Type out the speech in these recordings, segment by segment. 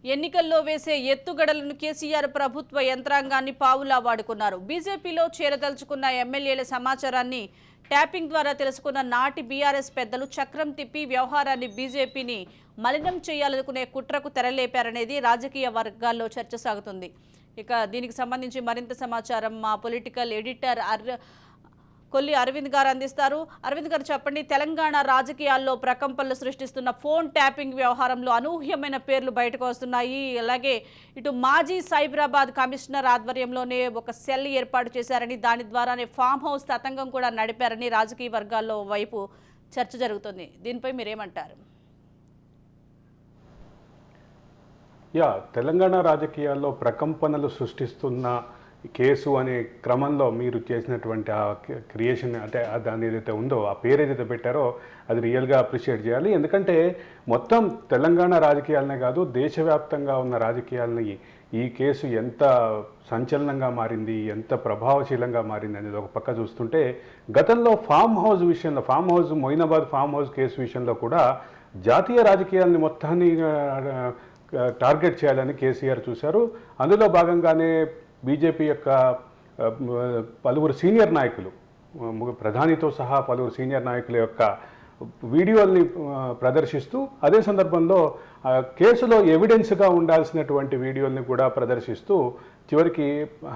ఎన్నికల్లో వేసే ఎత్తుగడలను కేసీఆర్ ప్రభుత్వ యంత్రాంగాన్ని పావులా వాడుకున్నారు. బీజేపీలో చేరదలుచుకున్న ఎమ్మెల్యేల సమాచారాన్ని ట్యాపింగ్ ద్వారా తెలుసుకున్న నాటి బీఆర్ఎస్ పెద్దలు చక్రం తిప్పి వ్యవహారాన్ని బీజేపీని మలినం చేయాలనుకునే కుట్రకు తెరలేపారనేది రాజకీయ వర్గాల్లో చర్చ సాగుతుంది. ఇక దీనికి సంబంధించి మరింత సమాచారం మా పొలిటికల్ ఎడిటర్ కొల్లి అరవింద్ గారు అందిస్తారు. అరవింద్ గారు చెప్పండి, తెలంగాణ రాజకీయాల్లో ప్రకంపనలు సృష్టిస్తున్న ఫోన్ ట్యాపింగ్ వ్యవహారంలో అనూహ్యమైన పేర్లు బయటకు వస్తున్నాయి. అలాగే ఇటు మాజీ సైబరాబాద్ కమిషనర్ ఆధ్వర్యంలోనే ఒక సెల్ ఏర్పాటు చేశారని, దాని ద్వారానే ఫామ్ హౌస్ తతంగం కూడా నడిపారని రాజకీయ వర్గాల్లో వైపు చర్చ జరుగుతుంది. దీనిపై మీరేమంటారు? తెలంగాణ రాజకీయాల్లో ప్రకంపనలు సృష్టిస్తున్న కేసు అనే క్రమంలో మీరు చేసినటువంటి ఆ క్రియేషన్, అంటే దాని ఏదైతే ఉందో ఆ పేరు ఏదైతే పెట్టారో అది రియల్గా అప్రిషియేట్ చేయాలి. ఎందుకంటే మొత్తం తెలంగాణ రాజకీయాలనే కాదు, దేశవ్యాప్తంగా ఉన్న రాజకీయాలని ఈ కేసు ఎంత సంచలనంగా మారింది, ఎంత ప్రభావశీలంగా మారింది అనేది ఒక పక్క చూస్తుంటే, గతంలో ఫామ్ హౌస్ విషయంలో, మొయినాబాద్ ఫామ్ హౌస్ కేసు విషయంలో కూడా జాతీయ రాజకీయాలని మొత్తాన్ని టార్గెట్ చేయాలని కేసీఆర్ చూశారు. అందులో భాగంగానే బీజేపీ యొక్క పలువురు సీనియర్ నాయకులు, ప్రధానితో సహా పలువురు సీనియర్ నాయకుల యొక్క వీడియోల్ని ప్రదర్శిస్తూ, అదే సందర్భంలో కేసులో ఎవిడెన్స్గా ఉండాల్సినటువంటి వీడియోల్ని కూడా ప్రదర్శిస్తూ చివరికి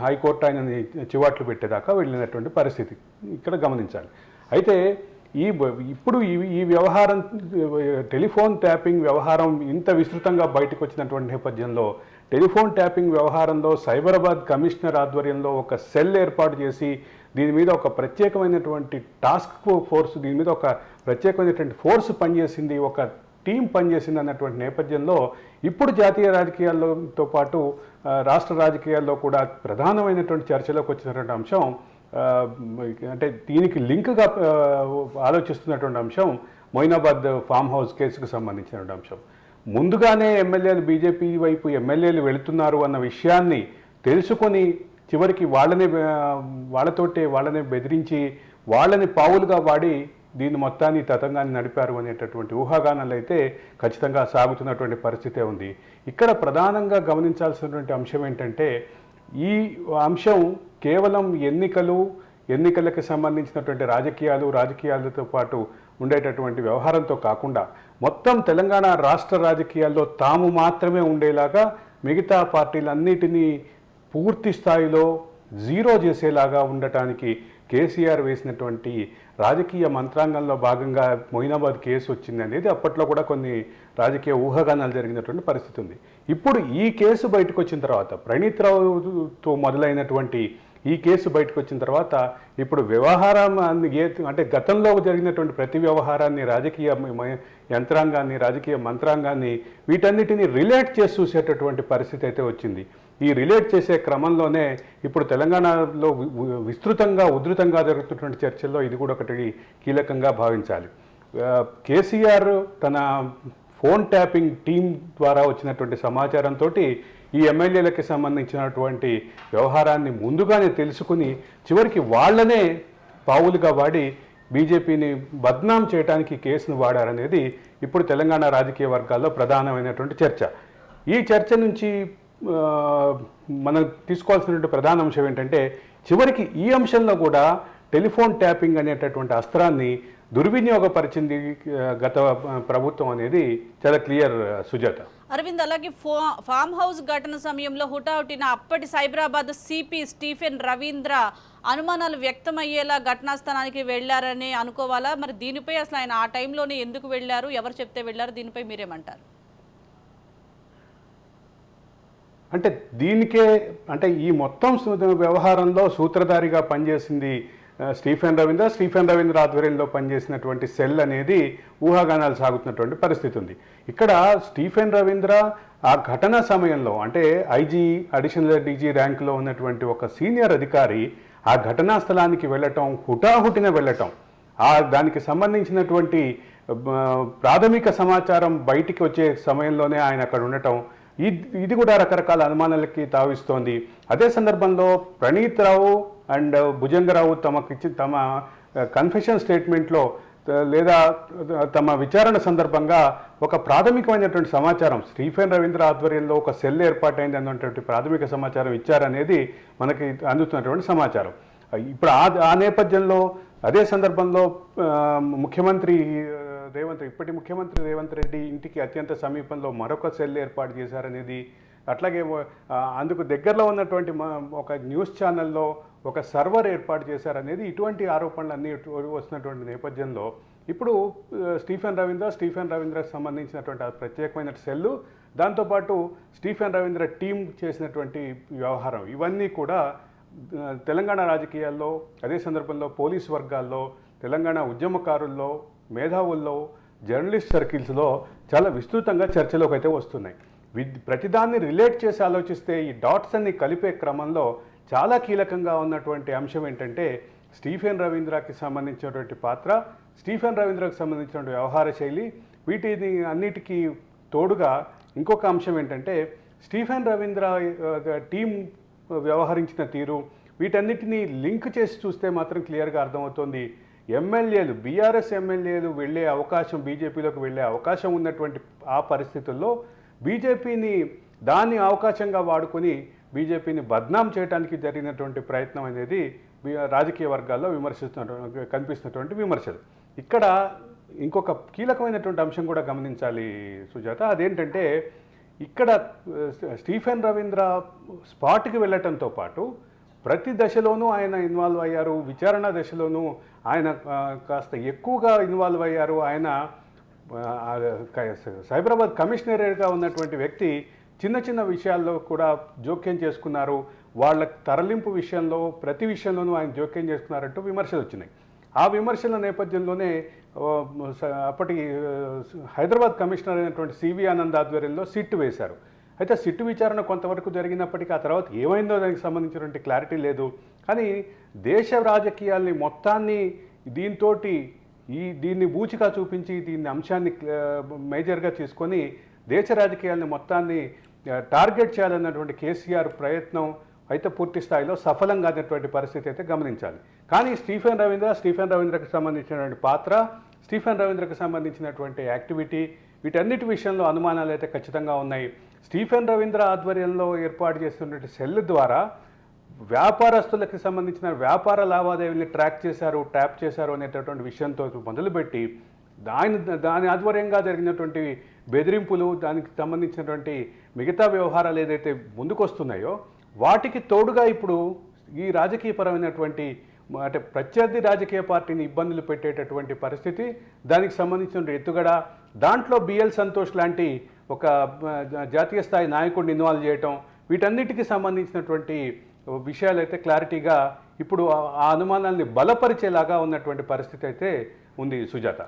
హైకోర్టు ఆయనని చివాట్లు పెట్టేదాకా వెళ్ళినటువంటి పరిస్థితి ఇక్కడ గమనించాలి. అయితే ఇప్పుడు ఈ వ్యవహారం, టెలిఫోన్ ట్యాపింగ్ వ్యవహారం ఇంత విస్తృతంగా బయటకు వచ్చినటువంటి నేపథ్యంలో, టెలిఫోన్ ట్యాపింగ్ వ్యవహారంలో సైబరాబాద్ కమిషనర్ ఆధ్వర్యంలో ఒక సెల్ ఏర్పాటు చేసి దీని మీద ఒక ప్రత్యేకమైనటువంటి టాస్క్ ఫోర్స్, దీని మీద ఒక ప్రత్యేకమైనటువంటి ఫోర్స్ పనిచేసింది, ఒక టీం పనిచేసింది అన్నటువంటి నేపథ్యంలో ఇప్పుడు జాతీయ రాజకీయాలతో పాటు రాష్ట్ర రాజకీయాల్లో కూడా ప్రధానమైనటువంటి చర్చలోకి వచ్చినటువంటి అంశం, అంటే దీనికి లింక్గా ఆలోచిస్తున్నటువంటి అంశం మొయినాబాద్ ఫామ్ హౌస్ కేసుకు సంబంధించినటువంటి అంశం. ముందుగానే ఎమ్మెల్యేలు, బీజేపీ వైపు ఎమ్మెల్యేలు వెళుతున్నారు అన్న విషయాన్ని తెలుసుకొని చివరికి వాళ్ళనే బెదిరించి వాళ్ళని పావులుగా వాడి దీన్ని మొత్తాన్ని తతంగాన్ని నడిపారు అనేటటువంటి ఊహాగానాలు అయితే ఖచ్చితంగా సాగుతున్నటువంటి పరిస్థితే ఉంది. ఇక్కడ ప్రధానంగా గమనించాల్సినటువంటి అంశం ఏంటంటే, ఈ అంశం కేవలం ఎన్నికలకు సంబంధించినటువంటి రాజకీయాలతో పాటు ఉండేటటువంటి వ్యవహారంతో కాకుండా మొత్తం తెలంగాణ రాష్ట్ర రాజకీయాల్లో తాము మాత్రమే ఉండేలాగా మిగతా పార్టీలన్నిటినీ పూర్తి స్థాయిలో జీరో చేసేలాగా ఉండటానికి కేసీఆర్ వేసినటువంటి రాజకీయ మంత్రాంగంలో భాగంగా మొయినాబాద్ కేసు వచ్చింది అనేది అప్పట్లో కూడా కొన్ని రాజకీయ ఊహాగానాలు జరిగినటువంటి పరిస్థితి ఉంది. ఇప్పుడు ఈ కేసు బయటకు వచ్చిన తర్వాత, ప్రణీత్ రావుతో మొదలైనటువంటి ఈ కేసు బయటకు వచ్చిన తర్వాత ఇప్పుడు వ్యవహారం అంటే గతంలో జరిగినటువంటి ప్రతి వ్యవహారాన్ని, రాజకీయ యంత్రాంగాన్ని, రాజకీయ మంత్రాంగాన్ని వీటన్నిటిని రిలేట్ చేసి చూసేటటువంటి పరిస్థితి అయితే వచ్చింది. ఈ రిలేట్ చేసే క్రమంలోనే ఇప్పుడు తెలంగాణలో ఉధృతంగా జరుగుతున్నటువంటి చర్చల్లో ఇది కూడా ఒకటి కీలకంగా భావించాలి. కేసీఆర్ తన ఫోన్ ట్యాపింగ్ టీం ద్వారా వచ్చినటువంటి సమాచారంతో ఈ ఎమ్మెల్యేలకి సంబంధించినటువంటి వ్యవహారాన్ని ముందుగానే తెలుసుకుని చివరికి వాళ్ళనే పావులుగా వాడి బీజేపీని బద్నాం చేయడానికి కేసును వాడారనేది ఇప్పుడు తెలంగాణ రాజకీయ వర్గాల్లో ప్రధానమైనటువంటి చర్చ. ఈ చర్చ నుంచి మనం తీసుకోవాల్సినటువంటి ప్రధాన అంశం ఏంటంటే, చివరికి ఈ అంశంలో కూడా టెలిఫోన్ ట్యాపింగ్ అనేటటువంటి అస్త్రాన్ని దుర్వినియోగపరిచింది గత ప్రభుత్వం అనేది చాలా క్లియర్. సుజాత. అరవింద్, అలాగే ఫామ్ హౌస్ ఘటన సమయంలో హుటాహుటిన అప్పటి సైబరాబాద్ సిపి స్టీఫెన్ రవీంద్ర అనుమానాలు వ్యక్తమయ్యేలా ఘటనా స్థలానికి వెళ్లారని అనుకోవాలా? మరి దీనిపై అసలు ఆయన ఆ టైంలోనే ఎందుకు వెళ్లారు, ఎవరు చెప్తే వెళ్లారు, దీనిపై మీరేమంటారు? అంటే ఈ మొత్తం వ్యవహారంలో సూత్రధారిగా పనిచేసింది స్టీఫెన్ రవీంద్ర ఆధ్వర్యంలో పనిచేసినటువంటి సెల్ అనేది ఊహాగానాలు సాగుతున్నటువంటి పరిస్థితి ఉంది. ఇక్కడ స్టీఫెన్ రవీంద్ర ఆ ఘటన సమయంలో, అంటే అడిషనల్ డీజీ ర్యాంకులో ఉన్నటువంటి ఒక సీనియర్ అధికారి ఆ ఘటనా స్థలానికి హుటాహుటిన వెళ్ళటం, దానికి సంబంధించినటువంటి ప్రాథమిక సమాచారం బయటికి వచ్చే సమయంలోనే ఆయన అక్కడ ఉండటం, ఇది కూడా రకరకాల అనుమానాలకి తావిస్తోంది. అదే సందర్భంలో ప్రణీత్ రావు అండ్ భుజంగరావు తమ కన్ఫెషన్ స్టేట్మెంట్లో లేదా తమ విచారణ సందర్భంగా ఒక ప్రాథమికమైనటువంటి సమాచారం స్టీఫెన్ రవీంద్ర ఆధ్వర్యంలో ఒక సెల్ ఏర్పాటైంది అన్నటువంటి ప్రాథమిక సమాచారం ఇచ్చారనేది మనకి అందుతున్నటువంటి సమాచారం. ఇప్పుడు ఆ నేపథ్యంలో అదే సందర్భంలో ఇప్పటి ముఖ్యమంత్రి రేవంత్ రెడ్డి ఇంటికి అత్యంత సమీపంలో మరొక సెల్ ఏర్పాటు చేశారనేది, అట్లాగే అందుకు దగ్గరలో ఉన్నటువంటి ఒక న్యూస్ ఛానల్లో ఒక సర్వర్ ఏర్పాటు చేశారనేది, ఇటువంటి ఆరోపణలు అన్నీ వస్తున్నటువంటి నేపథ్యంలో ఇప్పుడు స్టీఫెన్ రవీంద్రకు సంబంధించినటువంటి ఆ ప్రత్యేకమైన సెల్లు, దాంతోపాటు స్టీఫెన్ రవీంద్ర టీం చేసినటువంటి వ్యవహారం, ఇవన్నీ కూడా తెలంగాణ రాజకీయాల్లో, అదే సందర్భంలో పోలీస్ వర్గాల్లో, తెలంగాణ ఉద్యమకారుల్లో, మేధావుల్లో, జర్నలిస్ట్ సర్కిల్స్లో చాలా విస్తృతంగా చర్చలోకి అయితే వస్తున్నాయి. ప్రతిదాన్ని రిలేట్ చేసి ఆలోచిస్తే ఈ డాట్స్ అన్ని కలిపే క్రమంలో చాలా కీలకంగా ఉన్నటువంటి అంశం ఏంటంటే స్టీఫెన్ రవీంద్రకి సంబంధించినటువంటి పాత్ర, స్టీఫెన్ రవీంద్రకు సంబంధించినటువంటి వ్యవహార శైలి, వీటిని అన్నిటికీ తోడుగా ఇంకొక అంశం ఏంటంటే స్టీఫెన్ రవీంద్ర టీం వ్యవహరించిన తీరు, వీటన్నిటినీ లింక్ చేసి చూస్తే మాత్రం క్లియర్గా అర్థమవుతోంది. బీఆర్ఎస్ ఎమ్మెల్యేలు వెళ్ళే అవకాశం, బీజేపీలోకి వెళ్ళే అవకాశం ఉన్నటువంటి ఆ పరిస్థితుల్లో బీజేపీని దాన్ని అవకాశంగా వాడుకొని బీజేపీని బద్నాం చేయడానికి జరిగినటువంటి ప్రయత్నం అనేది రాజకీయ వర్గాల్లో కనిపిస్తున్నటువంటి విమర్శలు. ఇక్కడ ఇంకొక కీలకమైనటువంటి అంశం కూడా గమనించాలి సుజాత, అదేంటంటే ఇక్కడ స్టీఫెన్ రవీంద్ర స్పాట్కి వెళ్ళటంతో పాటు ప్రతి దశలోనూ ఆయన ఇన్వాల్వ్ అయ్యారు. విచారణ దశలోనూ ఆయన కాస్త ఎక్కువగా ఇన్వాల్వ్ అయ్యారు. ఆయన సైబరాబాద్ కమిషనరేట్గా ఉన్నటువంటి వ్యక్తి చిన్న చిన్న విషయాల్లో కూడా జోక్యం చేసుకున్నారు. వాళ్ళ తరలింపు విషయంలో ప్రతి విషయంలోనూ ఆయన జోక్యం చేసుకున్నారంటూ విమర్శలు వచ్చినాయి. ఆ విమర్శల నేపథ్యంలోనే అప్పటి హైదరాబాద్ కమిషనర్ అయినటువంటి సివి ఆనంద్ ఆధ్వర్యంలో సిట్ వేశారు. అయితే సిట్టు విచారణ కొంతవరకు జరిగినప్పటికీ ఆ తర్వాత ఏమైందో దానికి సంబంధించినటువంటి క్లారిటీ లేదు. కానీ దేశ రాజకీయాల్ని మొత్తాన్ని దీన్ని బూచిగా చూపించి దీన్ని అంశాన్ని మేజర్గా తీసుకొని దేశ రాజకీయాల్ని మొత్తాన్ని టార్గెట్ చేయాలన్నటువంటి కేసీఆర్ ప్రయత్నం అయితే పూర్తి స్థాయిలో సఫలం కానటువంటి పరిస్థితి అయితే గమనించాలి. కానీ స్టీఫెన్ రవీంద్రకు సంబంధించినటువంటి పాత్ర, స్టీఫెన్ రవీంద్రకు సంబంధించినటువంటి యాక్టివిటీ, వీటన్నిటి విషయంలో అనుమానాలు అయితే ఖచ్చితంగా ఉన్నాయి. స్టీఫెన్ రవీంద్ర ఆధ్వర్యంలో ఏర్పాటు చేస్తున్నటువంటి సెల్ ద్వారా వ్యాపారస్తులకు సంబంధించిన వ్యాపార లావాదేవీని ట్రాప్ చేశారు అనేటటువంటి విషయంతో మొదలుపెట్టి దాని ఆధ్వర్యంగా జరిగినటువంటి బెదిరింపులు, దానికి సంబంధించినటువంటి మిగతా వ్యవహారాలు ఏదైతే ముందుకొస్తున్నాయో వాటికి తోడుగా ఇప్పుడు ఈ రాజకీయపరమైనటువంటి అంటే ప్రత్యర్థి రాజకీయ పార్టీని ఇబ్బందులు పెట్టేటటువంటి పరిస్థితి, దానికి సంబంధించిన ఎత్తుగడ, దాంట్లో బిఎల్ సంతోష్ లాంటి ఒక జాతీయ స్థాయి నాయకుడిని ఇన్వాల్వ్ చేయటం, వీటన్నిటికీ సంబంధించినటువంటి విషయాలు అయితే క్లారిటీగా ఇప్పుడు ఆ అనుమానాల్ని బలపరిచేలాగా ఉన్నటువంటి పరిస్థితి అయితే ఉంది సుజాత.